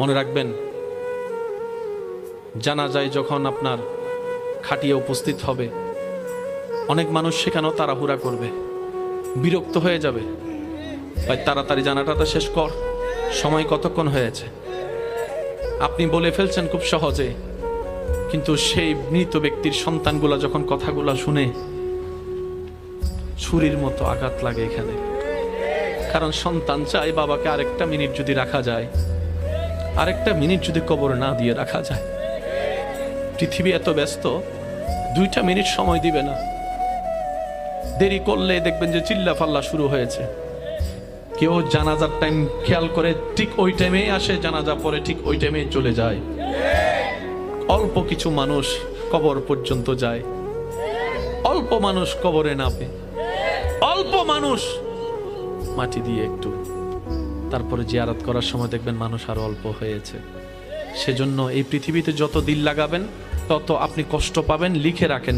মনে রাখবেন, জানাজায় যখন আপনার খাটিয়ে উপস্থিত হবে, অনেক মানুষ সেখানেও তাড়াহুড়া করবে, বিরক্ত হয়ে যাবে, ভাই তাড়াতাড়ি জানাটা শেষ কর, সময় কতক্ষণ হয়েছে। আপনি বলে ফেলছেন খুব সহজে, কিন্তু সেই মৃত ব্যক্তির সন্তানগুলা যখন কথাগুলা শুনে ছুরির মতো আঘাত লাগে এখানে। কারণ সন্তান চায় বাবাকে আরেকটা মিনিট যদি রাখা যায়, আরেকটা মিনিট যদি কবরে না দিয়ে রাখা যায়। পৃথিবী এত ব্যস্ত, 2টা মিনিট সময় দিবে না। দেরি করলে দেখবেন যে চিল্লা ফাল্লা শুরু হয়েছে। কেউ জানাজার টাইম খেয়াল করে ঠিক ওই টাইমেই আসে, জানাজা পরে ঠিক ওই টাইমেই চলে যায়। অল্প কিছু মানুষ কবর পর্যন্ত যায়, অল্প মানুষ কবরে নামে, অল্প মানুষ মাটি দিয়ে একটু, তারপরে জিয়ারত করার সময় দেখবেন মানুষ আরো অল্প হয়েছে। সেজন্য এই পৃথিবীতে যত দিল লাগাবেন তত আপনি কষ্ট পাবেন। লিখে রাখেন।